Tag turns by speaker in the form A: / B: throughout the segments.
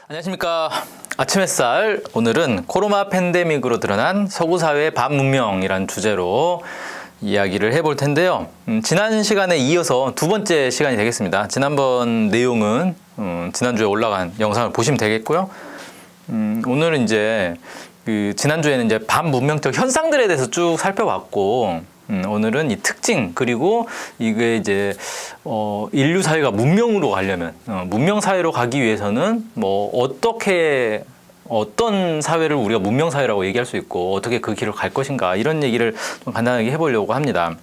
A: 안녕하십니까. 아침 햇살, 오늘은 코로나 팬데믹으로 드러난 서구사회의 반문명이라는 주제로 이야기를 해볼 텐데요. 지난 시간에 이어서 두 번째 시간이 되겠습니다. 지난번 내용은 지난주에 올라간 영상을 보시면 되겠고요. 오늘은 이제 지난주에는 이제 반문명적 현상들에 대해서 쭉 살펴봤고, 오늘은 이 특징, 그리고 이게 이제 인류 사회가 문명으로 가려면, 문명 사회로 가기 위해서는 뭐 어떤 사회를 우리가 문명 사회라고 얘기할 수 있고 어떻게 그 길을 갈 것인가, 이런 얘기를 좀 간단하게 해보려고 합니다.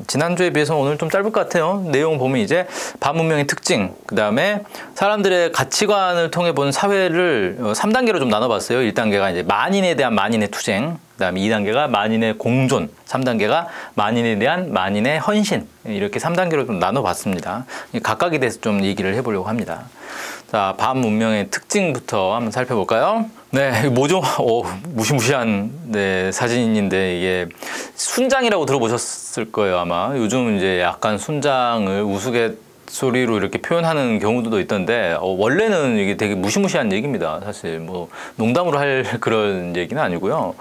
A: 지난주에 비해서 오늘 좀 짧을 것 같아요. 내용 보면 이제 반문명의 특징, 그 다음에 사람들의 가치관을 통해 본 사회를 3단계로 좀 나눠봤어요. 1단계가 이제 만인에 대한 만인의 투쟁, 그 다음에 2단계가 만인의 공존, 3단계가 만인에 대한 만인의 헌신, 이렇게 3단계로 좀 나눠봤습니다. 각각에 대해서 좀 얘기를 해보려고 합니다. 자, 반문명의 특징부터 한번 살펴볼까요? 네, 뭐죠? 무시무시한 사진인데, 이게 순장이라고 들어보셨을 거예요, 아마. 요즘 이제 약간 순장을 우스갯소리로 이렇게 표현하는 경우도 있던데, 원래는 이게 되게 무시무시한 얘기입니다. 사실 뭐 농담으로 할 그런 얘기는 아니고요.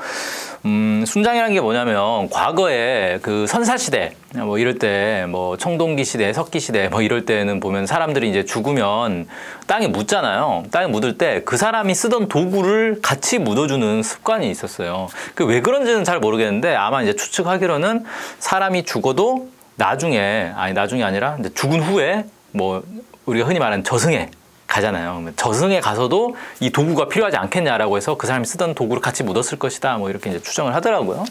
A: 순장이라는 게 뭐냐면, 과거에 그 선사시대, 뭐 이럴 때, 뭐 청동기 시대, 석기 시대, 뭐 이럴 때는 보면 사람들이 이제 죽으면 땅에 묻잖아요. 땅에 묻을 때 그 사람이 쓰던 도구를 같이 묻어주는 습관이 있었어요. 그 왜 그런지는 잘 모르겠는데, 아마 이제 추측하기로는 사람이 죽어도 나중에 아니라 이제 죽은 후에 뭐 우리가 흔히 말하는 저승에 가잖아요. 저승에 가서도 이 도구가 필요하지 않겠냐라고 해서 그 사람이 쓰던 도구를 같이 묻었을 것이다, 뭐 이렇게 이제 추정을 하더라고요.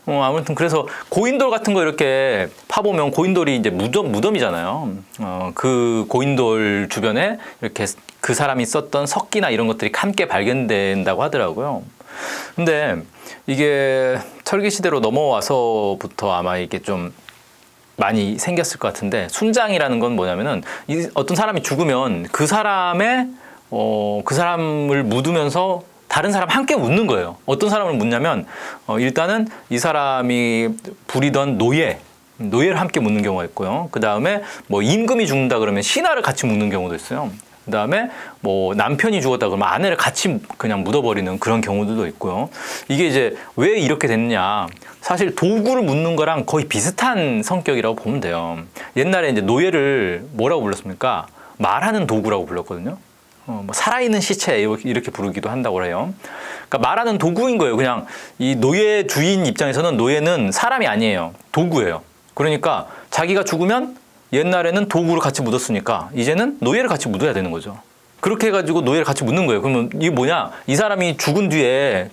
A: 아무튼 그래서 고인돌 같은 거 이렇게 파보면 고인돌이 이제 무덤이잖아요. 그 고인돌 주변에 이렇게 그 사람이 썼던 석기나 이런 것들이 함께 발견된다고 하더라고요. 근데 이게 철기 시대로 넘어와서부터 아마 이게 좀 많이 생겼을 것 같은데, 순장이라는 건 뭐냐면은 어떤 사람이 죽으면 그 사람의 그 사람을 묻으면서 다른 사람 함께 묻는 거예요. 어떤 사람을 묻냐면 일단은 이 사람이 부리던 노예를 함께 묻는 경우가 있고요. 그 다음에 뭐 임금이 죽는다 그러면 신하를 같이 묻는 경우도 있어요. 그 다음에 뭐 남편이 죽었다 그러면 아내를 같이 그냥 묻어버리는 그런 경우들도 있고요. 이게 이제 왜 이렇게 됐느냐, 사실 도구를 묻는 거랑 거의 비슷한 성격이라고 보면 돼요. 옛날에 이제 노예를 뭐라고 불렀습니까? 말하는 도구라고 불렀거든요. 뭐 살아있는 시체 이렇게 부르기도 한다고 해요. 그러니까 말하는 도구인 거예요. 그냥 이 노예 주인 입장에서는 노예는 사람이 아니에요. 도구예요. 그러니까 자기가 죽으면 옛날에는 도구를 같이 묻었으니까 이제는 노예를 같이 묻어야 되는 거죠. 그렇게 해가지고 노예를 같이 묻는 거예요. 그러면 이게 뭐냐? 이 사람이 죽은 뒤에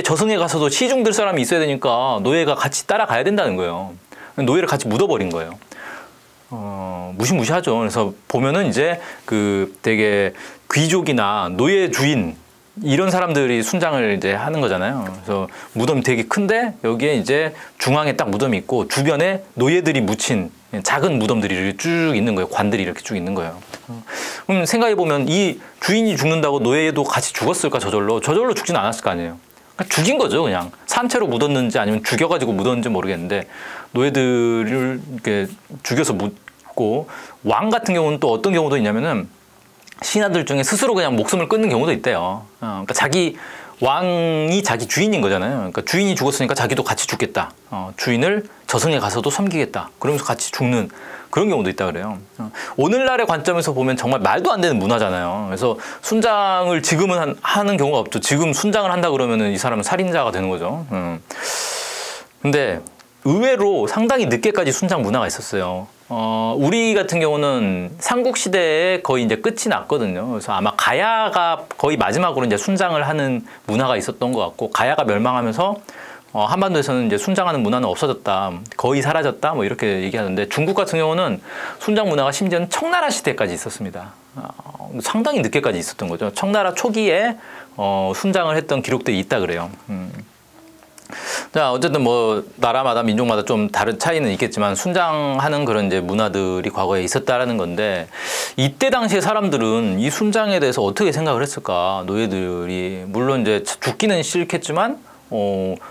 A: 저승에 가서도 시중 들 사람이 있어야 되니까 노예가 같이 따라가야 된다는 거예요. 노예를 같이 묻어버린 거예요. 무시무시하죠. 그래서 보면은 이제 그 되게 귀족이나 노예 주인 이런 사람들이 순장을 이제 하는 거잖아요. 그래서 무덤이 되게 큰데 여기에 이제 중앙에 딱 무덤이 있고 주변에 노예들이 묻힌 작은 무덤들이 이렇게 쭉 있는 거예요. 관들이 이렇게 쭉 있는 거예요. 그럼 생각해보면 이 주인이 죽는다고 노예도 같이 죽었을까? 저절로 죽진 않았을 거 아니에요. 그러니까 죽인 거죠. 그냥 산채로 묻었는지 아니면 죽여가지고 묻었는지 모르겠는데 노예들을 이렇게 죽여서 묻고, 왕 같은 경우는 또 어떤 경우도 있냐면은 신하들 중에 스스로 그냥 목숨을 끊는 경우도 있대요. 그러니까 왕이 자기 주인인 거잖아요. 그러니까 주인이 죽었으니까 자기도 같이 죽겠다. 주인을 저승에 가서도 섬기겠다. 그러면서 같이 죽는 그런 경우도 있다 그래요. 오늘날의 관점에서 보면 정말 말도 안 되는 문화잖아요. 그래서 순장을 지금은 하는 경우가 없죠. 지금 순장을 한다 그러면은 이 사람은 살인자가 되는 거죠. 근데 의외로 상당히 늦게까지 순장 문화가 있었어요. 우리 같은 경우는 삼국시대에 거의 이제 끝이 났거든요. 그래서 아마 가야가 거의 마지막으로 이제 순장을 하는 문화가 있었던 것 같고, 가야가 멸망하면서 한반도에서는 이제 순장하는 문화는 없어졌다, 거의 사라졌다, 뭐 이렇게 얘기하는데, 중국 같은 경우는 순장 문화가 심지어는 청나라 시대까지 있었습니다. 상당히 늦게까지 있었던 거죠. 청나라 초기에 순장을 했던 기록들이 있다 그래요. 자, 어쨌든 뭐 나라마다 민족마다 좀 다른 차이는 있겠지만 순장하는 그런 이제 문화들이 과거에 있었다라는 건데, 이때 당시에 사람들은 이 순장에 대해서 어떻게 생각을 했을까? 노예들이 물론 이제 죽기는 싫겠지만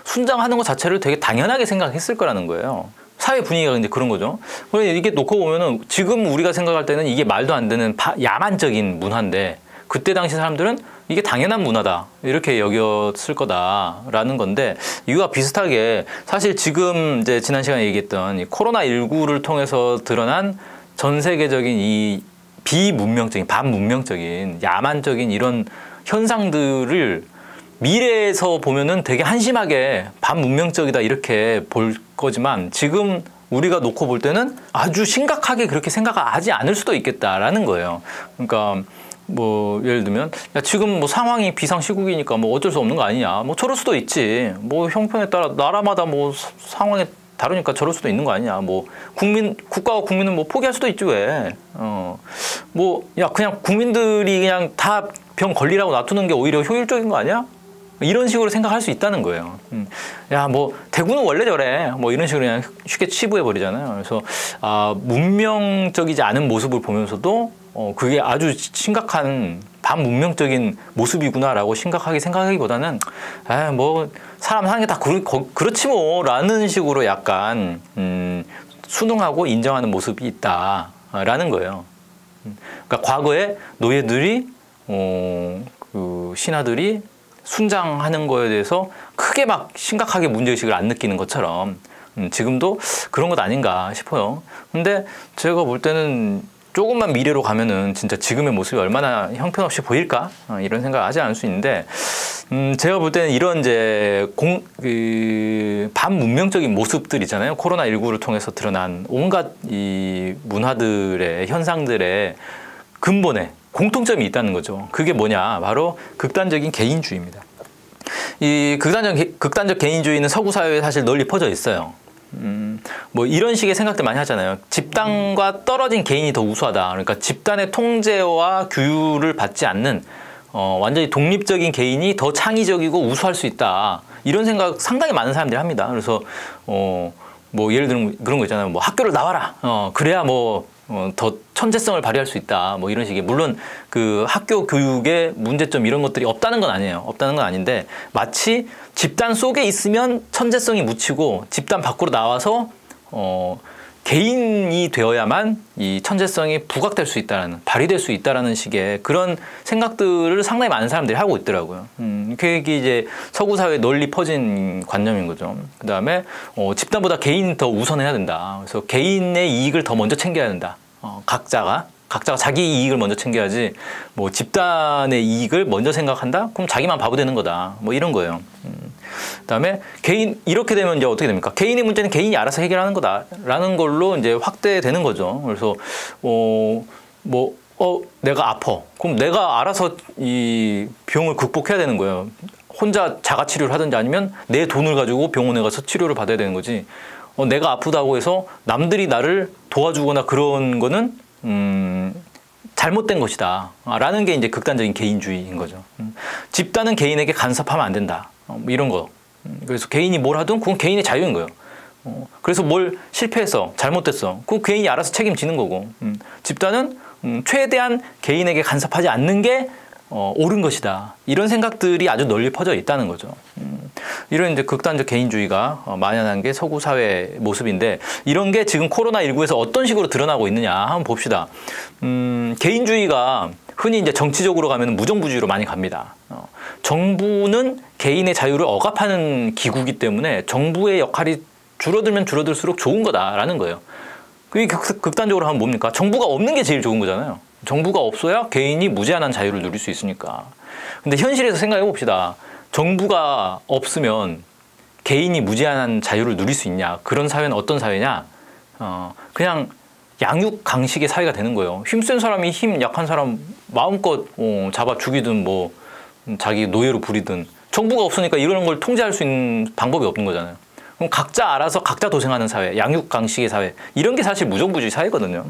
A: 순장하는 것 자체를 되게 당연하게 생각했을 거라는 거예요. 사회 분위기가 이제 그런 거죠. 그래서 이게 놓고 보면은 지금 우리가 생각할 때는 이게 말도 안 되는 야만적인 문화인데 그때 당시 사람들은 이게 당연한 문화다 이렇게 여겼을 거다라는 건데 이거와 비슷하게 사실 지금 이제 지난 시간에 얘기했던 이 코로나19를 통해서 드러난 전 세계적인 이 비문명적인 반문명적인 야만적인 이런 현상들을 미래에서 보면은 되게 한심하게 반문명적이다 이렇게 볼 거지만 지금 우리가 놓고 볼 때는 아주 심각하게 그렇게 생각하지 않을 수도 있겠다라는 거예요. 그러니까 뭐 예를 들면 야 지금 뭐 상황이 비상시국이니까 뭐 어쩔 수 없는 거 아니냐 뭐 저럴 수도 있지 뭐 형편에 따라 나라마다 뭐 상황에 다르니까 저럴 수도 있는 거 아니냐 뭐 국가와 국민은 뭐 포기할 수도 있지 왜 뭐 야 그냥 국민들이 그냥 다 병 걸리라고 놔두는 게 오히려 효율적인 거 아니야? 이런 식으로 생각할 수 있다는 거예요. 야, 뭐 대구는 원래 저래. 뭐 이런 식으로 그냥 쉽게 치부해 버리잖아요. 그래서 문명적이지 않은 모습을 보면서도 그게 아주 심각한 반문명적인 모습이구나라고 심각하게 생각하기보다는 뭐 사람 사는 게 다 그렇지 뭐라는 식으로 약간 순응하고 인정하는 모습이 있다라는 거예요. 그러니까 과거에 노예들이 그 신하들이 순장하는 거에 대해서 크게 막 심각하게 문제의식을 안 느끼는 것처럼 지금도 그런 것 아닌가 싶어요. 근데 제가 볼 때는 조금만 미래로 가면은 진짜 지금의 모습이 얼마나 형편없이 보일까? 이런 생각을 하지 않을 수 있는데 제가 볼 때는 이런 이제 반문명적인 모습들 있잖아요. 코로나19를 통해서 드러난 온갖 이 문화들의 현상들의 근본에 공통점이 있다는 거죠. 그게 뭐냐? 바로 극단적인 개인주의입니다. 이 극단적 개인주의는 서구 사회에 사실 널리 퍼져 있어요. 뭐 이런 식의 생각들 많이 하잖아요. 집단과 떨어진 개인이 더 우수하다. 그러니까 집단의 통제와 규율을 받지 않는 완전히 독립적인 개인이 더 창의적이고 우수할 수 있다. 이런 생각 상당히 많은 사람들이 합니다. 그래서 뭐 예를 들면 그런 거 있잖아요. 뭐 학교를 나와라. 그래야 뭐 더 천재성을 발휘할 수 있다. 뭐 이런 식의 물론 그 학교 교육의 문제점 이런 것들이 없다는 건 아니에요. 없다는 건 아닌데 마치 집단 속에 있으면 천재성이 묻히고 집단 밖으로 나와서 개인이 되어야만 이 천재성이 부각될 수 있다라는 발휘될 수 있다라는 식의 그런 생각들을 상당히 많은 사람들이 하고 있더라고요. 그게 이제 서구 사회에 널리 퍼진 관념인 거죠. 그 다음에 집단보다 개인이 더 우선해야 된다. 그래서 개인의 이익을 더 먼저 챙겨야 된다. 각자가 자기 이익을 먼저 챙겨야지 뭐 집단의 이익을 먼저 생각한다? 그럼 자기만 바보 되는 거다. 뭐 이런 거예요. 그다음에 개인 이렇게 되면 이제 어떻게 됩니까? 개인의 문제는 개인이 알아서 해결하는 거다라는 걸로 이제 확대되는 거죠. 그래서 내가 아파. 그럼 내가 알아서 이 병을 극복해야 되는 거예요. 혼자 자가 치료를 하든지 아니면 내 돈을 가지고 병원에 가서 치료를 받아야 되는 거지. 내가 아프다고 해서 남들이 나를 도와주거나 그런 거는 잘못된 것이다. 라는 게 이제 극단적인 개인주의인 거죠. 집단은 개인에게 간섭하면 안 된다. 뭐 이런 거. 그래서 개인이 뭘 하든 그건 개인의 자유인 거예요. 그래서 뭘 실패했어. 잘못됐어. 그건 개인이 알아서 책임지는 거고. 집단은 최대한 개인에게 간섭하지 않는 게 옳은 것이다. 이런 생각들이 아주 널리 퍼져 있다는 거죠. 이런 이제 극단적 개인주의가 만연한 게 서구 사회 모습인데 이런 게 지금 코로나19에서 어떤 식으로 드러나고 있느냐 한번 봅시다. 개인주의가 흔히 이제 정치적으로 가면 무정부주의로 많이 갑니다. 정부는 개인의 자유를 억압하는 기구이기 때문에 정부의 역할이 줄어들면 줄어들수록 좋은 거다라는 거예요. 그게 극단적으로 하면 뭡니까? 정부가 없는 게 제일 좋은 거잖아요. 정부가 없어야 개인이 무제한한 자유를 누릴 수 있으니까. 근데 현실에서 생각해 봅시다. 정부가 없으면 개인이 무제한한 자유를 누릴 수 있냐? 그런 사회는 어떤 사회냐? 그냥 양육강식의 사회가 되는 거예요. 힘센 사람이 힘 약한 사람 마음껏 잡아 죽이든 뭐 자기 노예로 부리든 정부가 없으니까 이런 걸 통제할 수 있는 방법이 없는 거잖아요. 그럼 각자 알아서 각자 도생하는 사회, 양육강식의 사회 이런 게 사실 무정부주의 사회거든요.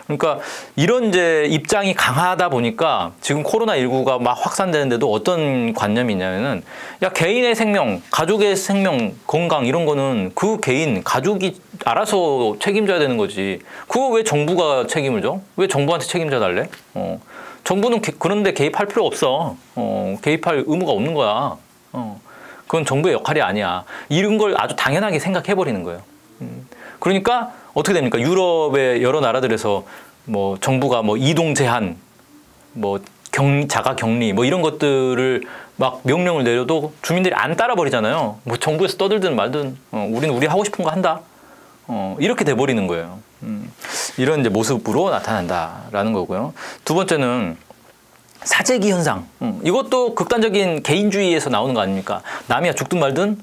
A: 그러니까 이런 이제 입장이 강하다 보니까 지금 코로나19가 막 확산되는데도 어떤 관념이 있냐면은 야 개인의 생명, 가족의 생명, 건강 이런 거는 그 개인, 가족이 알아서 책임져야 되는 거지. 그거 왜 정부가 책임을 져? 왜 정부한테 책임져 달래? 정부는 그런데 개입할 필요 없어. 개입할 의무가 없는 거야. 그건 정부의 역할이 아니야. 이런 걸 아주 당연하게 생각해버리는 거예요. 그러니까 어떻게 됩니까? 유럽의 여러 나라들에서 뭐 정부가 뭐 이동 제한, 뭐 자가 격리 뭐 이런 것들을 막 명령을 내려도 주민들이 안 따라 버리잖아요. 뭐 정부에서 떠들든 말든 우리는 우리 하고 싶은 거 한다. 이렇게 돼 버리는 거예요. 이런 이제 모습으로 나타난다라는 거고요. 두 번째는 사재기 현상. 이것도 극단적인 개인주의에서 나오는 거 아닙니까? 남이야 죽든 말든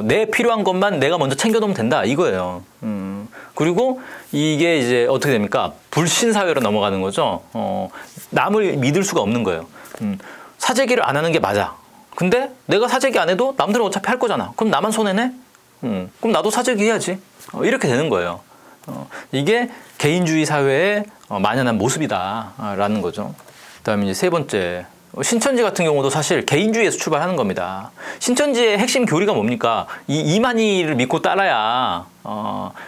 A: 내 필요한 것만 내가 먼저 챙겨놓으면 된다 이거예요. 그리고 이게 이제 어떻게 됩니까? 불신 사회로 넘어가는 거죠. 남을 믿을 수가 없는 거예요. 사재기를 안 하는 게 맞아. 근데 내가 사재기 안 해도 남들은 어차피 할 거잖아. 그럼 나만 손해네? 그럼 나도 사재기 해야지. 이렇게 되는 거예요. 이게 개인주의 사회의 만연한 모습이다라는 거죠. 그다음에 이제 세 번째, 신천지 같은 경우도 사실 개인주의에서 출발하는 겁니다. 신천지의 핵심 교리가 뭡니까? 이 이만희를 믿고 따라야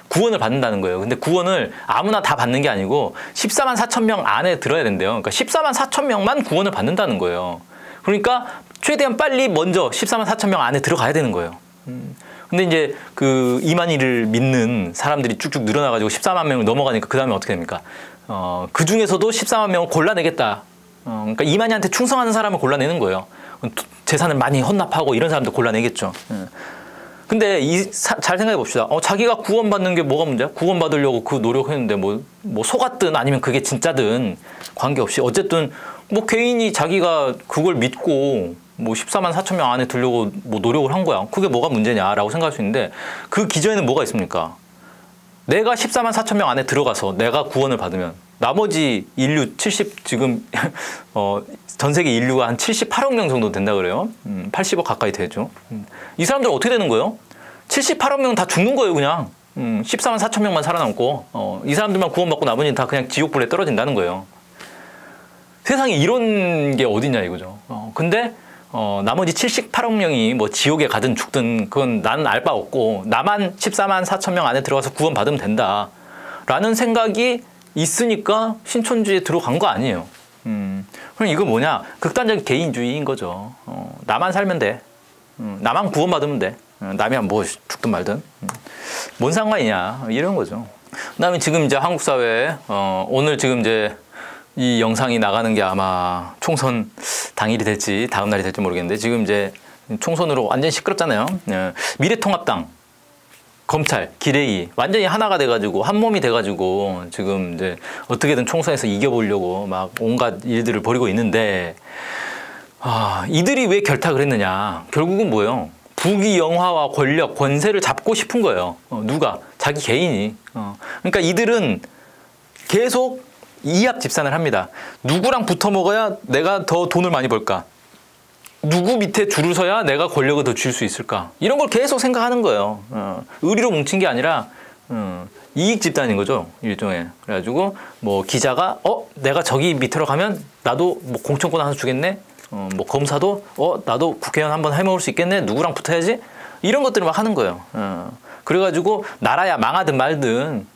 A: 구원을 받는다는 거예요. 근데 구원을 아무나 다 받는 게 아니고 14만 4천 명 안에 들어야 된대요. 그러니까 14만 4천 명만 구원을 받는다는 거예요. 그러니까 최대한 빨리 먼저 14만 4천 명 안에 들어가야 되는 거예요. 근데 이제 그 이만희를 믿는 사람들이 쭉쭉 늘어나가지고 14만 명을 넘어가니까 그 다음에 어떻게 됩니까? 그 중에서도 14만 명을 골라내겠다. 그러니까 이만희한테 충성하는 사람을 골라내는 거예요. 재산을 많이 헌납하고 이런 사람들 골라내겠죠. 근데 잘 생각해 봅시다. 자기가 구원받는 게 뭐가 문제야? 구원받으려고 그 노력했는데 뭐 속았든 아니면 그게 진짜든 관계없이 어쨌든 뭐 개인이 자기가 그걸 믿고 뭐 14만 4천 명 안에 들려고 뭐 노력을 한 거야. 그게 뭐가 문제냐라고 생각할 수 있는데 그 기저에는 뭐가 있습니까? 내가 14만 4천 명 안에 들어가서 내가 구원을 받으면 나머지 인류 지금 전 세계 인류가 한 78억 명 정도 된다 그래요. 80억 가까이 되죠. 이 사람들은 어떻게 되는 거예요? 78억 명 다 죽는 거예요, 그냥. 14만 4천 명만 살아남고 이 사람들만 구원받고 나머지는 다 그냥 지옥불에 떨어진다는 거예요. 세상에 이런 게 어디냐 이거죠. 근데 나머지 78억 명이 뭐 지옥에 가든 죽든 그건 나는 알 바 없고 나만 14만 4천 명 안에 들어가서 구원받으면 된다 라는 생각이 있으니까 신천지에 들어간 거 아니에요. 그럼 이거 뭐냐? 극단적인 개인주의인 거죠. 나만 살면 돼. 나만 구원받으면 돼. 남이야 뭐 죽든 말든. 뭔 상관이냐 이런 거죠. 그다음에 지금 이제 한국 사회에 오늘 지금 이제 이 영상이 나가는 게 아마 총선 당일이 될지 다음 날이 될지 모르겠는데 지금 이제 총선으로 완전히 시끄럽잖아요. 미래통합당, 검찰, 기레이 완전히 하나가 돼가지고 한 몸이 돼가지고 지금 이제 어떻게든 총선에서 이겨보려고 막 온갖 일들을 벌이고 있는데 이들이 왜 결탁을 했느냐? 결국은 뭐예요? 부귀 영화와 권력, 권세를 잡고 싶은 거예요. 누가? 자기 개인이. 그러니까 이들은 계속 이합 집산을 합니다. 누구랑 붙어 먹어야 내가 더 돈을 많이 벌까? 누구 밑에 줄을 서야 내가 권력을 더 쥘 수 있을까? 이런 걸 계속 생각하는 거예요. 의리로 뭉친 게 아니라 이익 집단인 거죠, 일종의. 그래가지고 뭐 기자가 내가 저기 밑으로 가면 나도 뭐 공천권 하나 주겠네. 뭐 검사도 나도 국회의원 한번 해먹을 수 있겠네. 누구랑 붙어야지? 이런 것들을 막 하는 거예요. 그래가지고 나라야 망하든 말든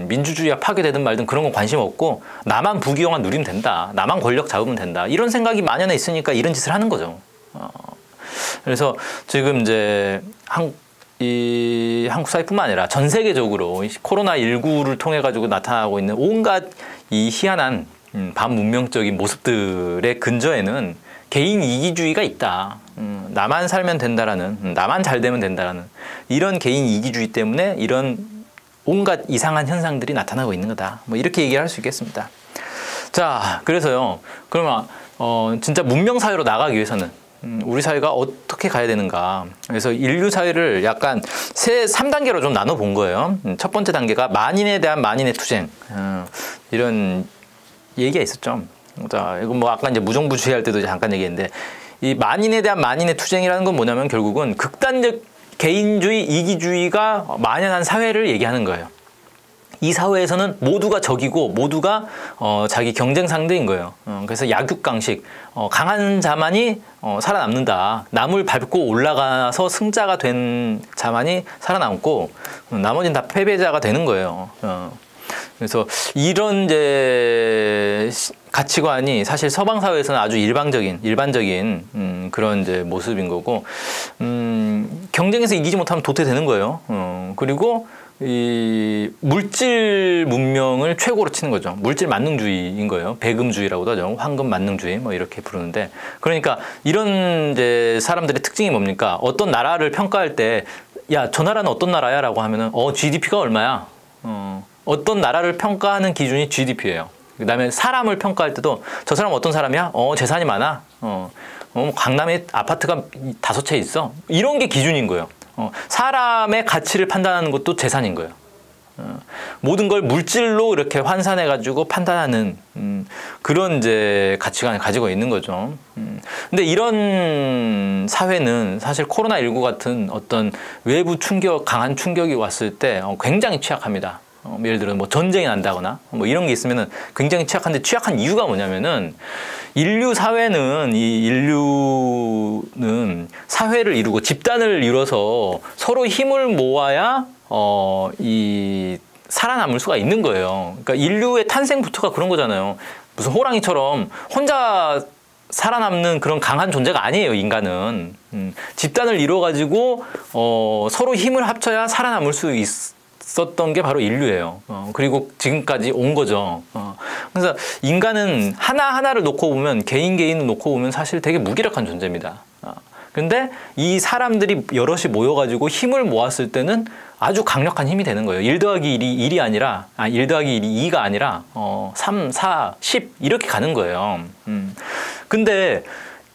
A: 민주주의가 파괴되든 말든 그런 건 관심 없고 나만 부귀영화 누리면 된다. 나만 권력 잡으면 된다. 이런 생각이 만연해 있으니까 이런 짓을 하는 거죠. 그래서 지금 이제 한국 사회뿐만 아니라 전 세계적으로 코로나19를 통해 가지고 나타나고 있는 온갖 이 희한한 반문명적인 모습들의 근저에는 개인 이기주의가 있다. 나만 살면 된다라는, 나만 잘 되면 된다라는 이런 개인 이기주의 때문에 이런 온갖 이상한 현상들이 나타나고 있는 거다. 뭐 이렇게 얘기할 수 있겠습니다. 자, 그래서요. 그러면 진짜 문명 사회로 나가기 위해서는 우리 사회가 어떻게 가야 되는가. 그래서 인류 사회를 약간 3단계로 좀 나눠 본 거예요. 첫 번째 단계가 만인에 대한 만인의 투쟁. 이런 얘기가 있었죠. 자, 이거 뭐 아까 이제 무정부주의 할 때도 잠깐 얘기했는데 이 만인에 대한 만인의 투쟁이라는 건 뭐냐면 결국은 극단적 개인주의, 이기주의가 만연한 사회를 얘기하는 거예요. 이 사회에서는 모두가 적이고 모두가 자기 경쟁 상대인 거예요. 그래서 약육강식, 강한 자만이 살아남는다. 남을 밟고 올라가서 승자가 된 자만이 살아남고 나머지는 다 패배자가 되는 거예요. 그래서 이런 이제 가치관이 사실 서방 사회에서는 아주 일반적인 그런 이제 모습인 거고 경쟁에서 이기지 못하면 도태되는 거예요. 그리고 이 물질 문명을 최고로 치는 거죠. 물질 만능주의인 거예요. 배금주의라고도 하죠. 황금 만능주의 뭐 이렇게 부르는데, 그러니까 이런 이제 사람들의 특징이 뭡니까? 어떤 나라를 평가할 때 야, 저 나라는 어떤 나라야? 라고 하면은 GDP가 얼마야? 어떤 나라를 평가하는 기준이 GDP예요. 그다음에 사람을 평가할 때도 저 사람 어떤 사람이야? 재산이 많아. 강남에 아파트가 5채 있어. 이런 게 기준인 거예요. 사람의 가치를 판단하는 것도 재산인 거예요. 모든 걸 물질로 이렇게 환산해 가지고 판단하는 그런 이제 가치관을 가지고 있는 거죠. 근데 이런 사회는 사실 코로나19 같은 어떤 외부 충격, 강한 충격이 왔을 때 굉장히 취약합니다. 예를 들어 뭐 전쟁이 난다거나 뭐 이런 게 있으면은 굉장히 취약한데, 취약한 이유가 뭐냐면은 인류 사회는, 이 인류는 사회를 이루고 집단을 이뤄서 서로 힘을 모아야 이 살아남을 수가 있는 거예요. 그러니까 인류의 탄생부터가 그런 거잖아요. 무슨 호랑이처럼 혼자 살아남는 그런 강한 존재가 아니에요, 인간은. 집단을 이뤄 가지고 서로 힘을 합쳐야 살아남을 수 있었던 게 바로 인류예요. 그리고 지금까지 온 거죠. 그래서 인간은 하나하나를 놓고 보면, 개인을 놓고 보면 사실 되게 무기력한 존재입니다. 근데 이 사람들이 여럿이 모여가지고 힘을 모았을 때는 아주 강력한 힘이 되는 거예요. 1 더하기 1이 1이 아니라, 1 더하기 1이 2가 아니라 3, 4, 10 이렇게 가는 거예요. 근데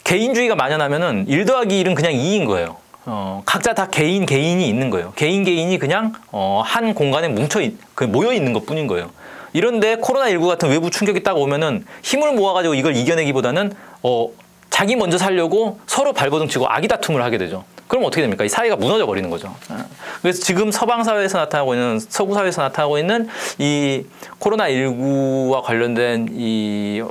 A: 개인주의가 만연하면은 1 더하기 1은 그냥 2인 거예요. 각자 다 개인이 있는 거예요. 개인이 그냥 한 공간에 모여 있는 것 뿐인 거예요. 이런데 코로나19 같은 외부 충격이 딱 오면은 힘을 모아가지고 이걸 이겨내기보다는 자기 먼저 살려고 서로 발버둥 치고 아기 다툼을 하게 되죠. 그럼 어떻게 됩니까? 이 사회가 무너져 버리는 거죠. 그래서 지금 서방 사회에서 나타나고 있는, 서구 사회에서 나타나고 있는 이 코로나19와 관련된 이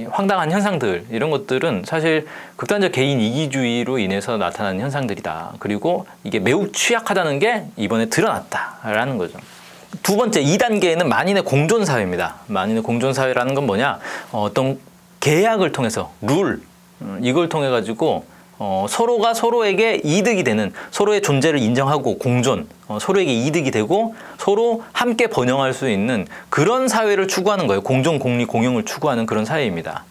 A: 황당한 현상들, 이런 것들은 사실 극단적 개인 이기주의로 인해서 나타나는 현상들이다. 그리고 이게 매우 취약하다는 게 이번에 드러났다라는 거죠. 두 번째, 2단계에는 만인의 공존사회입니다. 만인의 공존사회라는 건 뭐냐? 어떤 계약을 통해서, 룰, 이걸 통해 가지고 서로가 서로에게 이득이 되는, 서로의 존재를 인정하고 공존, 서로에게 이득이 되고 서로 함께 번영할 수 있는 그런 사회를 추구하는 거예요. 공존, 공리, 공영을 추구하는 그런 사회입니다.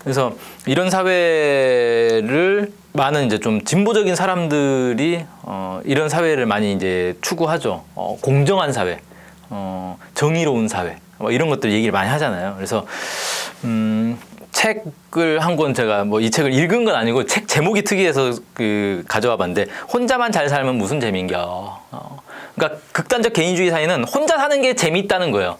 A: 그래서 이런 사회를 많은 이제 좀 진보적인 사람들이 이런 사회를 많이 이제 추구하죠. 공정한 사회, 정의로운 사회, 뭐 이런 것들 얘기를 많이 하잖아요. 그래서 책을 한 권, 제가 뭐 이 책을 읽은 건 아니고 책 제목이 특이해서 가져와 봤는데, 혼자만 잘 살면 무슨 재미인겨. 그러니까 극단적 개인주의 사회는 혼자 사는 게 재미있다는 거예요.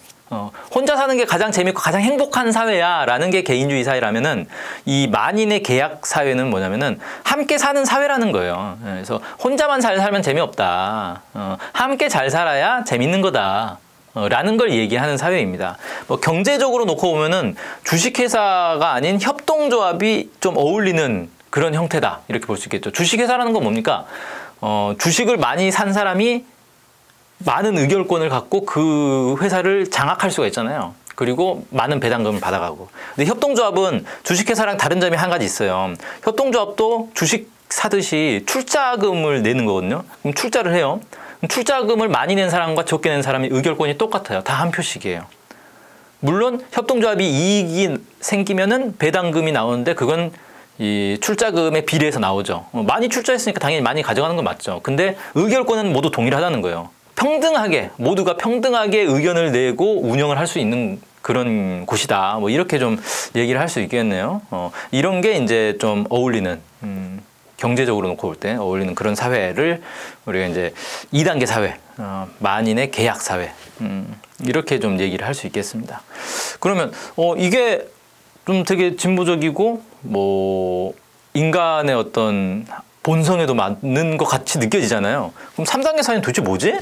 A: 혼자 사는 게 가장 재밌고 가장 행복한 사회야 라는 게 개인주의 사회라면은, 이 만인의 계약 사회는 뭐냐면은 함께 사는 사회라는 거예요. 그래서 혼자만 잘 살면 재미없다. 함께 잘 살아야 재밌는 거다. 라는 걸 얘기하는 사회입니다. 뭐 경제적으로 놓고 보면은 주식회사가 아닌 협동조합이 좀 어울리는 그런 형태다, 이렇게 볼 수 있겠죠. 주식회사라는 건 뭡니까? 주식을 많이 산 사람이 많은 의결권을 갖고 그 회사를 장악할 수가 있잖아요. 그리고 많은 배당금을 받아가고. 근데 협동조합은 주식회사랑 다른 점이 한 가지 있어요. 협동조합도 주식 사듯이 출자금을 내는 거거든요. 그럼 출자를 해요. 출자금을 많이 낸 사람과 적게 낸 사람의 의결권이 똑같아요. 다 한 표씩이에요. 물론 협동조합이 이익이 생기면은 배당금이 나오는데, 그건 이 출자금에 비례해서 나오죠. 많이 출자했으니까 당연히 많이 가져가는 건 맞죠. 근데 의결권은 모두 동일하다는 거예요. 평등하게, 모두가 평등하게 의견을 내고 운영을 할 수 있는 그런 곳이다. 뭐 이렇게 좀 얘기를 할 수 있겠네요. 이런 게 이제 좀 어울리는, 경제적으로 놓고 볼 때 어울리는 그런 사회를 우리가 이제 2단계 사회, 만인의 계약 사회, 이렇게 좀 얘기를 할 수 있겠습니다. 그러면 이게 좀 되게 진보적이고 뭐 인간의 어떤 본성에도 맞는 것 같이 느껴지잖아요. 그럼 3단계 사회는 도대체 뭐지?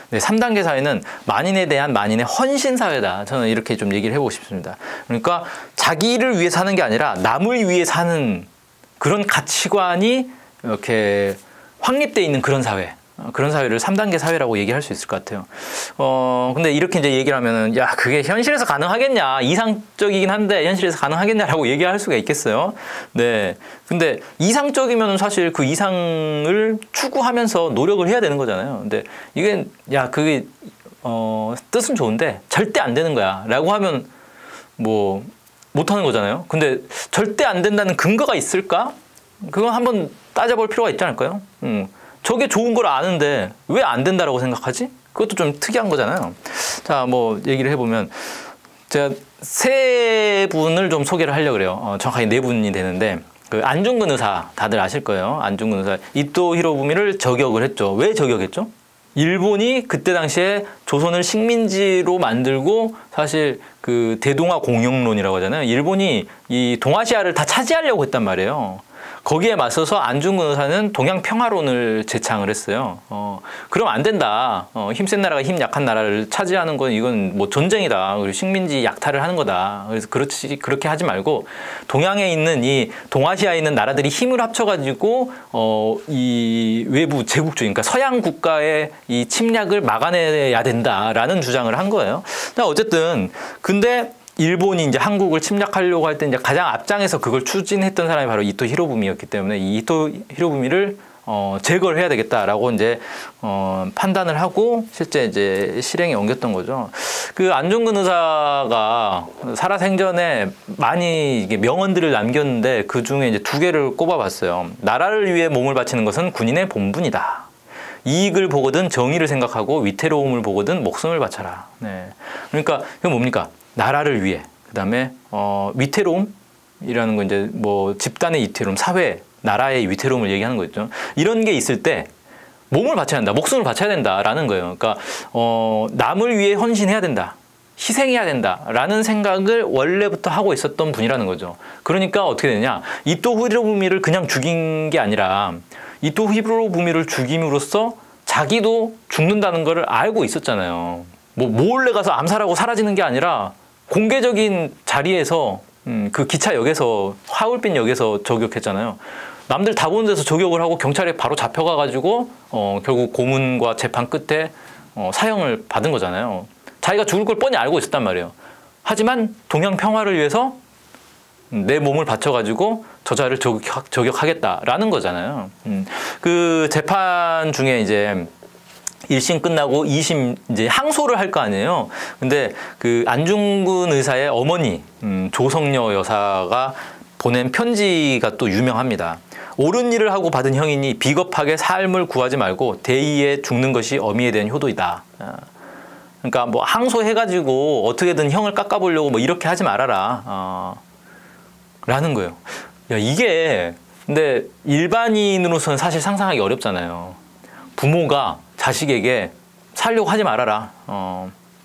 A: 네, 3단계 사회는 만인에 대한 만인의 헌신 사회다. 저는 이렇게 좀 얘기를 해보고 싶습니다. 그러니까 자기를 위해 사는 게 아니라 남을 위해 사는 그런 가치관이 이렇게 확립되어 있는 그런 사회. 그런 사회를 3단계 사회라고 얘기할 수 있을 것 같아요. 근데 이렇게 이제 얘기를 하면은, 야, 그게 현실에서 가능하겠냐? 이상적이긴 한데, 현실에서 가능하겠냐라고 얘기할 수가 있겠어요. 네. 근데 이상적이면 사실 그 이상을 추구하면서 노력을 해야 되는 거잖아요. 근데 이게, 야, 그게, 뜻은 좋은데, 절대 안 되는 거야. 라고 하면, 뭐, 못하는 거잖아요. 근데 절대 안 된다는 근거가 있을까? 그건 한번 따져볼 필요가 있지 않을까요? 저게 좋은 걸 아는데 왜 안 된다라고 생각하지? 그것도 좀 특이한 거잖아요. 자, 뭐 얘기를 해보면 제가 세 분을 좀 소개를 하려고 그래요. 정확하게 네 분이 되는데 그 안중근 의사 다들 아실 거예요. 안중근 의사 이토 히로부미를 저격을 했죠. 왜 저격했죠? 일본이 그때 당시에 조선을 식민지로 만들고 사실 그 대동아 공영론이라고 하잖아요. 일본이 이 동아시아를 다 차지하려고 했단 말이에요. 거기에 맞서서 안중근 의사는 동양 평화론을 제창을 했어요. 그럼 안 된다. 힘센 나라가 힘 약한 나라를 차지하는 건 이건 뭐 전쟁이다. 그리고 식민지 약탈을 하는 거다. 그래서 그렇게 하지 말고 동양에 있는 이 동아시아에 있는 나라들이 힘을 합쳐가지고 이 외부 제국주의, 그러니까 서양 국가의 이 침략을 막아내야 된다라는 주장을 한 거예요. 어쨌든 근데 일본이 이제 한국을 침략하려고 할 때 이제 가장 앞장에서 그걸 추진했던 사람이 바로 이토 히로부미였기 때문에 이 이토 히로부미를 제거를 해야 되겠다라고 이제 판단을 하고 실제 이제 실행에 옮겼던 거죠. 그 안중근 의사가 살아생전에 많이 이게 명언들을 남겼는데 그 중에 이제 두 개를 꼽아봤어요. 나라를 위해 몸을 바치는 것은 군인의 본분이다. 이익을 보거든 정의를 생각하고 위태로움을 보거든 목숨을 바쳐라. 네. 그러니까 이건 뭡니까? 나라를 위해, 그 다음에 위태로움이라는 건 이제 뭐 집단의 위태로움, 사회, 나라의 위태로움을 얘기하는 거죠. 이런 게 있을 때 몸을 바쳐야 한다, 목숨을 바쳐야 된다라는 거예요. 그러니까 남을 위해 헌신해야 된다, 희생해야 된다라는 생각을 원래부터 하고 있었던 분이라는 거죠. 그러니까 어떻게 되냐? 이토 히로부미를 그냥 죽인 게 아니라 이토 히로부미를 죽임으로써 자기도 죽는다는 걸 알고 있었잖아요. 뭐 몰래 가서 암살하고 사라지는 게 아니라 공개적인 자리에서 그 기차역에서 하울빈역에서 저격했잖아요. 남들 다 보는 데서 저격을 하고 경찰에 바로 잡혀가가지고 결국 고문과 재판 끝에 사형을 받은 거잖아요. 자기가 죽을 걸 뻔히 알고 있었단 말이에요. 하지만 동양 평화를 위해서 내 몸을 바쳐가지고 저자를 저격하겠다라는 거잖아요. 그 재판 중에 이제 1심 끝나고 2심 이제 항소를 할 거 아니에요. 근데 그 안중근 의사의 어머니 조성녀 여사가 보낸 편지가 또 유명합니다. 옳은 일을 하고 받은 형이니 비겁하게 삶을 구하지 말고 대의에 죽는 것이 어미에 대한 효도이다. 그러니까 뭐 항소해가지고 어떻게든 형을 깎아보려고 뭐 이렇게 하지 말아라. 라는 거예요. 야, 이게 근데 일반인으로서는 사실 상상하기 어렵잖아요. 부모가 자식에게 살려고 하지 말아라,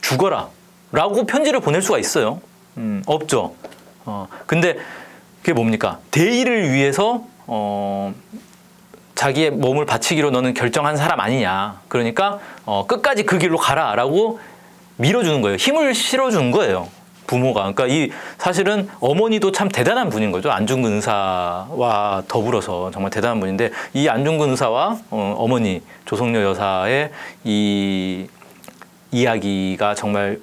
A: 죽어라 라고 편지를 보낼 수가 있어요. 없죠. 근데 그게 뭡니까? 대의를 위해서 자기의 몸을 바치기로 너는 결정한 사람 아니냐. 그러니까 끝까지 그 길로 가라 라고 밀어주는 거예요. 힘을 실어주는 거예요, 부모가. 그러니까 이 사실은 어머니도 참 대단한 분인 거죠. 안중근 의사와 더불어서 정말 대단한 분인데 이 안중근 의사와 어머니 조성녀 여사의 이 이야기가 정말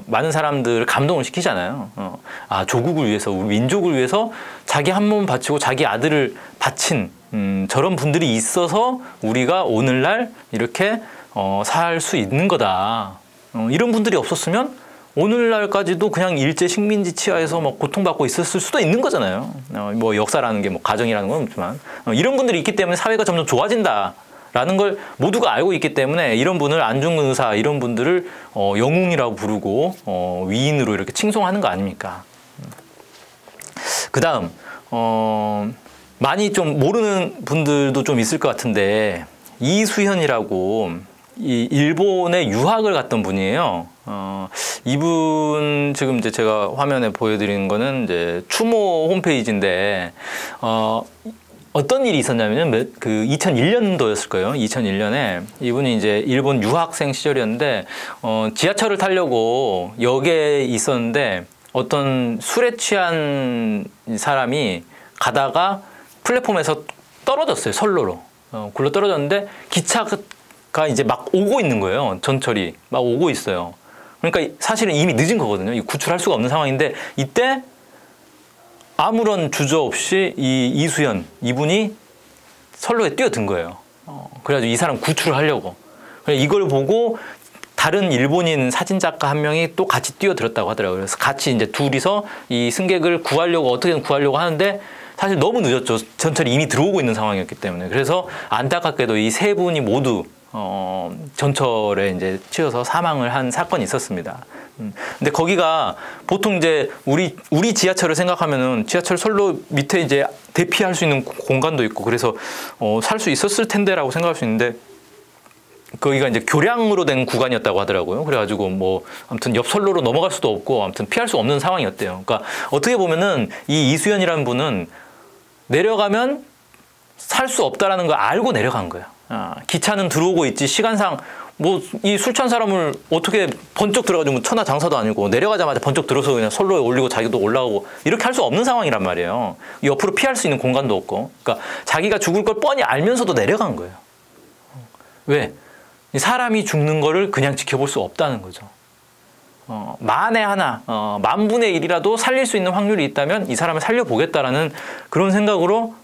A: 많은 사람들을 감동을 시키잖아요. 조국을 위해서, 우리 민족을 위해서 자기 한 몸 바치고 자기 아들을 바친 저런 분들이 있어서 우리가 오늘날 이렇게 살 수 있는 거다. 이런 분들이 없었으면 오늘날까지도 그냥 일제 식민지 치하에서 뭐 고통받고 있었을 수도 있는 거잖아요. 뭐 역사라는 게 뭐 가정이라는 건 없지만 이런 분들이 있기 때문에 사회가 점점 좋아진다라는 걸 모두가 알고 있기 때문에 이런 분을 안중근 의사 이런 분들을 영웅이라고 부르고 위인으로 이렇게 칭송하는 거 아닙니까? 그다음 많이 좀 모르는 분들도 좀 있을 것 같은데 이수현이라고 이 일본에 유학을 갔던 분이에요. 이분 지금 이제 제가 화면에 보여드리는 거는 이제 추모 홈페이지인데 어떤 일이 있었냐면은 그 2001년도였을 거예요. 2001년에 이분이 이제 일본 유학생 시절이었는데 지하철을 타려고 역에 있었는데 어떤 술에 취한 사람이 가다가 플랫폼에서 떨어졌어요, 선로로. 굴러 떨어졌는데 기차가 이제 막 오고 있는 거예요. 전철이 막 오고 있어요. 그러니까 사실은 이미 늦은 거거든요. 구출할 수가 없는 상황인데 이때 아무런 주저 없이 이 이수연 이분이 선로에 뛰어든 거예요. 그래가지고 이 사람 구출을 하려고. 이걸 보고 다른 일본인 사진작가 한 명이 또 같이 뛰어들었다고 하더라고요. 그래서 같이 이제 둘이서 이 승객을 구하려고 어떻게든 구하려고 하는데 사실 너무 늦었죠. 전철이 이미 들어오고 있는 상황이었기 때문에. 그래서 안타깝게도 이 세 분이 모두 전철에 이제 치여서 사망을 한 사건이 있었습니다. 근데 거기가 보통 이제 우리 지하철을 생각하면은 지하철 선로 밑에 이제 대피할 수 있는 공간도 있고 그래서 살 수 있었을 텐데라고 생각할 수 있는데 거기가 이제 교량으로 된 구간이었다고 하더라고요. 그래가지고 뭐 아무튼 옆 선로로 넘어갈 수도 없고 아무튼 피할 수 없는 상황이었대요. 그러니까 어떻게 보면은 이 이수연이라는 분은 내려가면 살 수 없다라는 걸 알고 내려간 거예요. 기차는 들어오고 있지 시간상 뭐 이 술 취한 사람을 어떻게 번쩍 들어가지고 천하장사도 아니고 내려가자마자 번쩍 들어서 그냥 선로에 올리고 자기도 올라가고 이렇게 할 수 없는 상황이란 말이에요. 옆으로 피할 수 있는 공간도 없고. 그러니까 자기가 죽을 걸 뻔히 알면서도 내려간 거예요. 왜? 사람이 죽는 거를 그냥 지켜볼 수 없다는 거죠. 만에 하나, 만분의 일이라도 살릴 수 있는 확률이 있다면 이 사람을 살려보겠다라는 그런 생각으로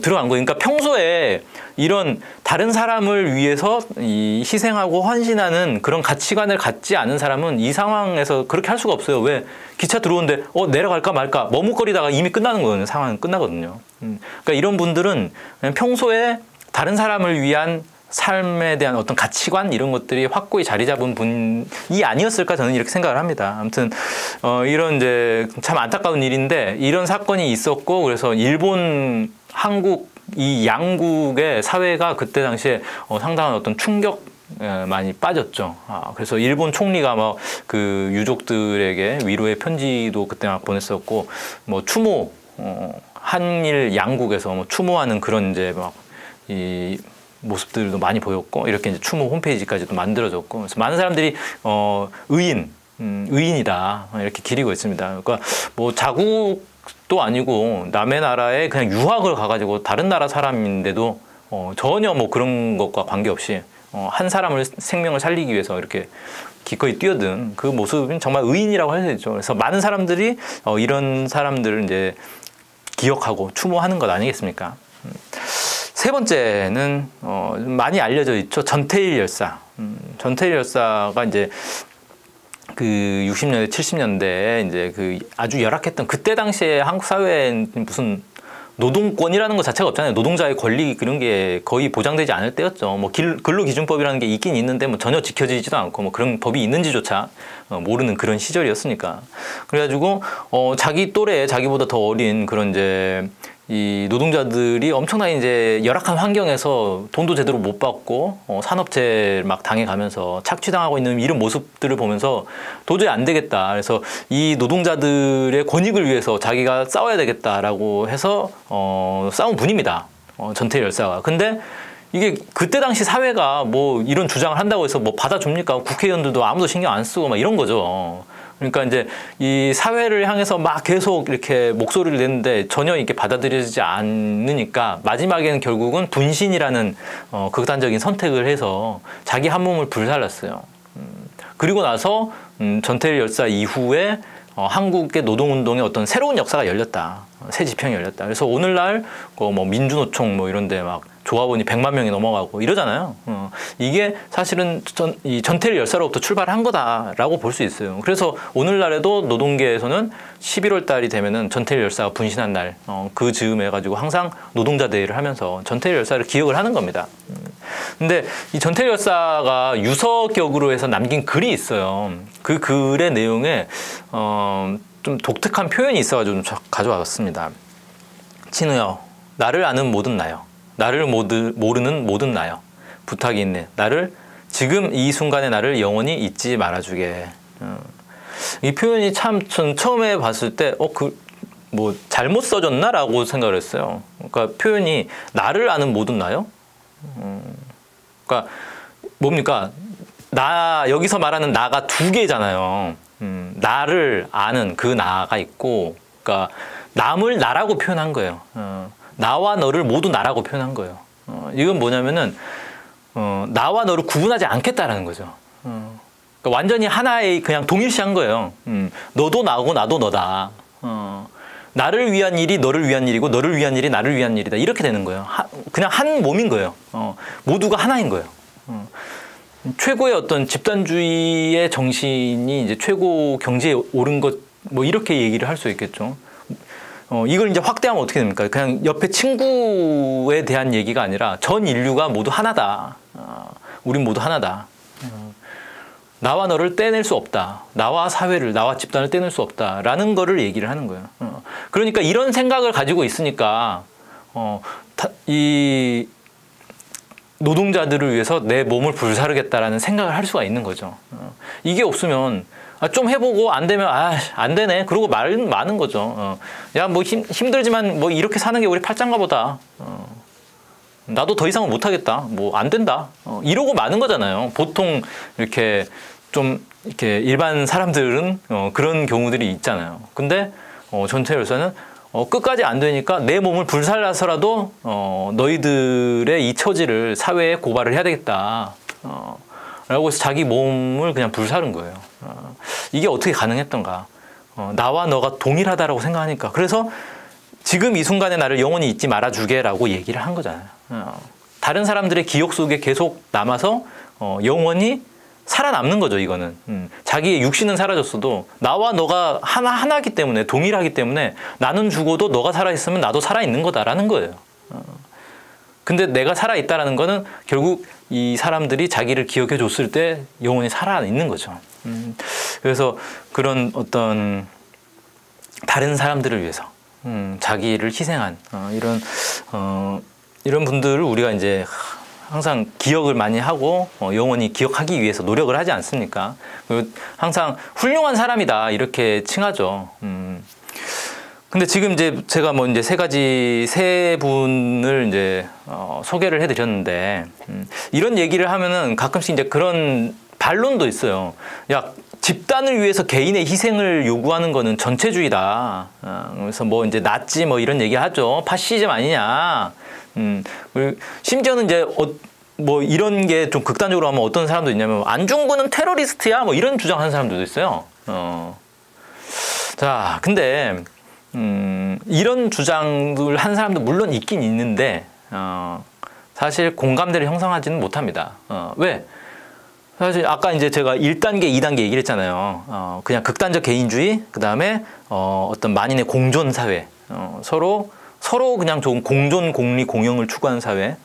A: 들어간 거예요. 그러니까 평소에 이런 다른 사람을 위해서 희생하고 헌신하는 그런 가치관을 갖지 않은 사람은 이 상황에서 그렇게 할 수가 없어요. 왜? 기차 들어오는데 내려갈까 말까 머뭇거리다가 이미 끝나는 거거든요. 상황은 끝나거든요. 그러니까 이런 분들은 그냥 평소에 다른 사람을 위한 삶에 대한 어떤 가치관 이런 것들이 확고히 자리 잡은 분이 아니었을까 저는 이렇게 생각을 합니다. 아무튼 이런 이제 참 안타까운 일인데 이런 사건이 있었고 그래서 일본, 한국 이 양국의 사회가 그때 당시에 상당한 어떤 충격 많이 빠졌죠. 그래서 일본 총리가 막 그 유족들에게 위로의 편지도 그때 막 보냈었고 뭐 추모 한일 양국에서 뭐 추모하는 그런 이제 막 이 모습들도 많이 보였고 이렇게 이제 추모 홈페이지까지도 만들어졌고 그래서 많은 사람들이 의인이다 이렇게 기리고 있습니다. 그러니까 뭐 자국도 아니고 남의 나라에 그냥 유학을 가가지고 다른 나라 사람인데도 전혀 뭐 그런 것과 관계없이 한 사람을 생명을 살리기 위해서 이렇게 기꺼이 뛰어든 그 모습은 정말 의인이라고 할 수 있죠. 그래서 많은 사람들이 이런 사람들을 이제 기억하고 추모하는 것 아니겠습니까? 세 번째는 많이 알려져 있죠. 전태일 열사. 전태일 열사가 이제 그 60년대, 70년대에 이제 그 아주 열악했던 그때 당시에 한국 사회에 무슨 노동권이라는 것 자체가 없잖아요. 노동자의 권리 그런 게 거의 보장되지 않을 때였죠. 뭐 근로기준법이라는 게 있긴 있는데 뭐 전혀 지켜지지도 않고 뭐 그런 법이 있는지조차 모르는 그런 시절이었으니까. 그래가지고 자기 또래, 자기보다 더 어린 그런 이제 이 노동자들이 엄청나게 이제 열악한 환경에서 돈도 제대로 못 받고 산업재해 막 당해가면서 착취당하고 있는 이런 모습들을 보면서 도저히 안 되겠다. 그래서 이 노동자들의 권익을 위해서 자기가 싸워야 되겠다라고 해서 싸운 분입니다. 전태일 열사가. 근데 이게 그때 당시 사회가 뭐 이런 주장을 한다고 해서 뭐 받아줍니까? 국회의원들도 아무도 신경 안 쓰고 막 이런 거죠. 그러니까 이제 이 사회를 향해서 막 계속 이렇게 목소리를 내는데 전혀 이렇게 받아들여지지 않으니까 마지막에는 결국은 분신이라는 극단적인 선택을 해서 자기 한 몸을 불살랐어요. 그리고 나서 전태일 열사 이후에 한국의 노동운동의 어떤 새로운 역사가 열렸다. 새 지평이 열렸다. 그래서 오늘날 뭐 민주노총 뭐 이런데 막 조합원이 100만 명이 넘어가고 이러잖아요. 이게 사실은 이 전태일 열사로부터 출발한 거다라고 볼 수 있어요. 그래서 오늘날에도 노동계에서는 11월 달이 되면은 전태일 열사가 분신한 날, 그 즈음에 가지고 항상 노동자 대회를 하면서 전태일 열사를 기억을 하는 겁니다. 근데 이 전태일 열사가 유서격으로 해서 남긴 글이 있어요. 그 글의 내용에 좀 독특한 표현이 있어가지고 좀 가져왔습니다. 친우여, 나를 아는 모든 나여. 나를 모르는 모든 나여. 부탁이 있네. 나를 지금 이 순간의 나를 영원히 잊지 말아주게. 이 표현이 참 전 처음에 봤을 때 뭐 잘못 써졌나라고 생각을 했어요. 그러니까 표현이 나를 아는 모든 나여. 그러니까 뭡니까? 나 여기서 말하는 나가 두 개잖아요. 나를 아는 그 나가 있고, 그러니까 남을 나라고 표현한 거예요. 나와 너를 모두 나라고 표현한 거예요. 이건 뭐냐면은 나와 너를 구분하지 않겠다라는 거죠. 그러니까 완전히 하나의 그냥 동일시한 거예요. 너도 나고 나도 너다. 나를 위한 일이 너를 위한 일이고 너를 위한 일이 나를 위한 일이다. 이렇게 되는 거예요. 그냥 한 몸인 거예요. 모두가 하나인 거예요. 최고의 어떤 집단주의의 정신이 이제 최고 경지에 오른 것, 뭐 이렇게 얘기를 할 수 있겠죠. 이걸 이제 확대하면 어떻게 됩니까? 그냥 옆에 친구에 대한 얘기가 아니라 전 인류가 모두 하나다. 우린 모두 하나다. 나와 너를 떼낼 수 없다. 나와 사회를, 나와 집단을 떼낼 수 없다라는 거를 얘기를 하는 거예요. 그러니까 이런 생각을 가지고 있으니까 이 노동자들을 위해서 내 몸을 불사르겠다라는 생각을 할 수가 있는 거죠. 이게 없으면 좀 해보고 안 되면 안 되네. 그러고 마는 거죠. 야, 뭐 힘들지만 뭐 이렇게 사는 게 우리 팔짱가 보다. 나도 더 이상은 못하겠다. 뭐 안 된다. 이러고 마는 거잖아요. 보통 이렇게 좀 이렇게 일반 사람들은 그런 경우들이 있잖아요. 근데 전체 열사는 끝까지 안 되니까 내 몸을 불살라서라도 너희들의 이 처지를 사회에 고발을 해야 되겠다. 라고 해서 자기 몸을 그냥 불사른 거예요. 이게 어떻게 가능했던가. 나와 너가 동일하다라고 생각하니까. 그래서 지금 이 순간에 나를 영원히 잊지 말아주게라고 얘기를 한 거잖아요. 다른 사람들의 기억 속에 계속 남아서 영원히 살아남는 거죠, 이거는. 자기의 육신은 사라졌어도 나와 너가 하나이기 때문에, 동일하기 때문에 나는 죽어도 너가 살아있으면 나도 살아있는 거다라는 거예요. 근데 내가 살아있다라는 거는 결국 이 사람들이 자기를 기억해 줬을 때 영원히 살아있는 거죠. 그래서 그런 어떤 다른 사람들을 위해서 자기를 희생한 이런 분들을 우리가 이제 항상 기억을 많이 하고 영원히 기억하기 위해서 노력을 하지 않습니까? 그리고 항상 훌륭한 사람이다 이렇게 칭하죠. 근데 지금 이제 제가 뭐 이제 세 분을 이제 소개를 해드렸는데 이런 얘기를 하면은 가끔씩 이제 그런 반론도 있어요. 야, 집단을 위해서 개인의 희생을 요구하는 거는 전체주의다. 그래서 뭐 이제 나치 뭐 이런 얘기 하죠. 파시즘 아니냐. 심지어는 이제 뭐 이런 게 좀 극단적으로 하면 어떤 사람도 있냐면 안중근은 테러리스트야 뭐 이런 주장하는 사람들도 있어요. 자, 근데 이런 주장을 한 사람도 물론 있긴 있는데 사실 공감대를 형성하지는 못합니다. 왜? 사실 아까 이제 제가 1단계, 2단계 얘기를 했잖아요. 그냥 극단적 개인주의, 그 다음에 어떤 만인의 공존 사회, 서로 그냥 좀 공존, 공리, 공영을 추구하는 사회,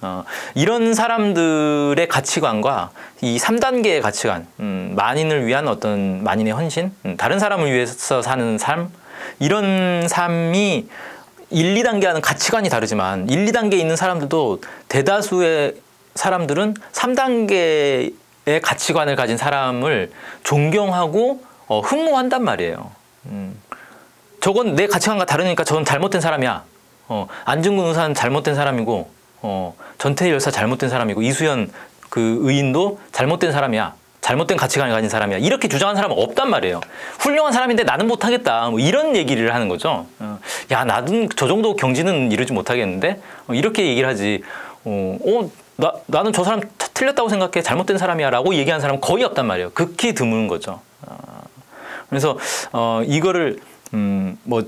A: 이런 사람들의 가치관과 이 3단계의 가치관, 만인을 위한 어떤 만인의 헌신, 다른 사람을 위해서 사는 삶, 이런 삶이 1, 2단계와는 가치관이 다르지만 1, 2단계에 있는 사람들도 대다수의 사람들은 3단계의 가치관을 가진 사람을 존경하고 흠모한단 말이에요. 저건 내 가치관과 다르니까 저건 잘못된 사람이야. 안중근 의사는 잘못된 사람이고 전태일 열사 잘못된 사람이고 이수연 그 의인도 잘못된 사람이야. 잘못된 가치관을 가진 사람이야. 이렇게 주장하는 사람은 없단 말이에요. 훌륭한 사람인데 나는 못하겠다. 뭐 이런 얘기를 하는 거죠. 야, 나는 저 정도 경지는 이루지 못하겠는데? 이렇게 얘기를 하지. 나는 저 사람 틀렸다고 생각해. 잘못된 사람이야. 라고 얘기하는 사람은 거의 없단 말이에요. 극히 드문 거죠. 그래서 이거를 뭐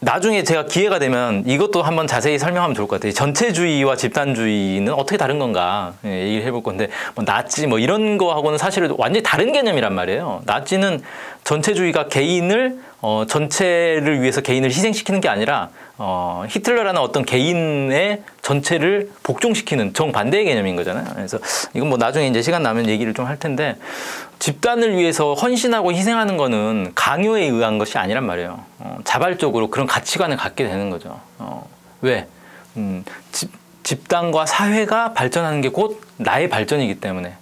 A: 나중에 제가 기회가 되면 이것도 한번 자세히 설명하면 좋을 것 같아요. 전체주의와 집단주의는 어떻게 다른 건가 얘기를 해볼 건데 뭐 나치 뭐 이런 거하고는 사실은 완전히 다른 개념이란 말이에요. 나치는 전체주의가 개인을 전체를 위해서 개인을 희생시키는 게 아니라 히틀러라는 어떤 개인의 전체를 복종시키는 정반대의 개념인 거잖아요. 그래서 이건 뭐 나중에 이제 시간 나면 얘기를 좀 할 텐데 집단을 위해서 헌신하고 희생하는 거는 강요에 의한 것이 아니란 말이에요. 자발적으로 그런 가치관을 갖게 되는 거죠. 왜? 집단과 사회가 발전하는 게 곧 나의 발전이기 때문에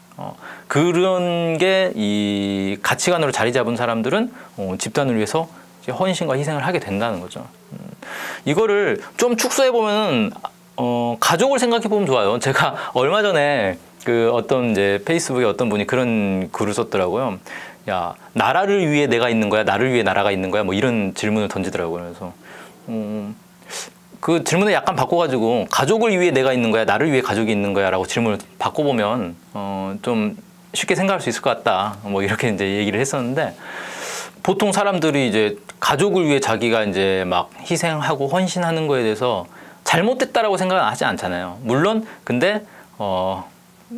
A: 그런 게 이 가치관으로 자리 잡은 사람들은 집단을 위해서 헌신과 희생을 하게 된다는 거죠. 이거를 좀 축소해 보면은 가족을 생각해 보면 좋아요. 제가 얼마 전에 그 어떤 이제 페이스북에 어떤 분이 그런 글을 썼더라고요. 야, 나라를 위해 내가 있는 거야? 나를 위해 나라가 있는 거야? 뭐 이런 질문을 던지더라고요. 그래서 그 질문을 약간 바꿔가지고 가족을 위해 내가 있는 거야, 나를 위해 가족이 있는 거야라고 질문을 바꿔보면 좀 쉽게 생각할 수 있을 것 같다. 뭐 이렇게 이제 얘기를 했었는데 보통 사람들이 이제 가족을 위해 자기가 이제 막 희생하고 헌신하는 거에 대해서 잘못됐다라고 생각은 하지 않잖아요. 물론 근데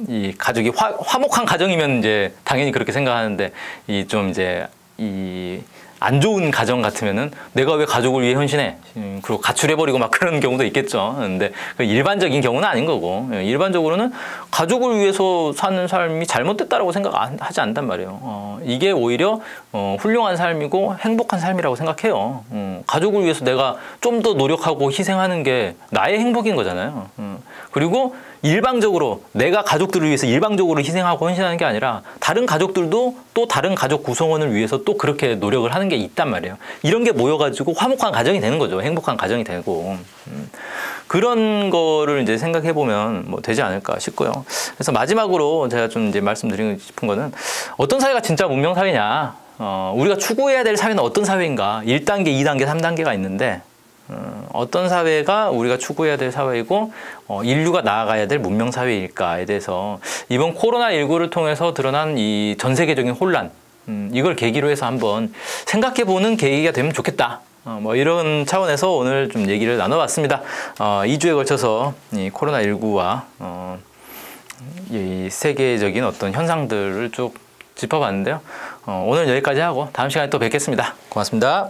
A: 이 가족이 화목한 가정이면 이제 당연히 그렇게 생각하는데 이 좀 이제 이 안 좋은 가정 같으면은 내가 왜 가족을 위해 헌신해? 그리고 가출해버리고 막 그런 경우도 있겠죠. 근데 그 일반적인 경우는 아닌 거고 일반적으로는 가족을 위해서 사는 삶이 잘못됐다라고 생각하지 않단 말이에요. 이게 오히려 훌륭한 삶이고 행복한 삶이라고 생각해요. 가족을 위해서 내가 좀 더 노력하고 희생하는 게 나의 행복인 거잖아요. 그리고 일방적으로 내가 가족들을 위해서 일방적으로 희생하고 헌신하는 게 아니라 다른 가족들도 또 다른 가족 구성원을 위해서 또 그렇게 노력을 하는 게 있단 말이에요. 이런 게 모여가지고 화목한 가정이 되는 거죠. 행복한 가정이 되고 그런 거를 이제 생각해 보면 뭐 되지 않을까 싶고요. 그래서 마지막으로 제가 좀 이제 말씀드리고 싶은 거는 어떤 사회가 진짜 문명 사회냐, 우리가 추구해야 될 사회는 어떤 사회인가, 1단계, 2단계, 3단계가 있는데 어떤 사회가 우리가 추구해야 될 사회이고 인류가 나아가야 될 문명 사회일까에 대해서 이번 코로나19를 통해서 드러난 이 전 세계적인 혼란, 이걸 계기로 해서 한번 생각해보는 계기가 되면 좋겠다. 뭐 이런 차원에서 오늘 좀 얘기를 나눠봤습니다. 2주에 걸쳐서 이 코로나19와 이 세계적인 어떤 현상들을 쭉 짚어봤는데요. 오늘 여기까지 하고 다음 시간에 또 뵙겠습니다. 고맙습니다.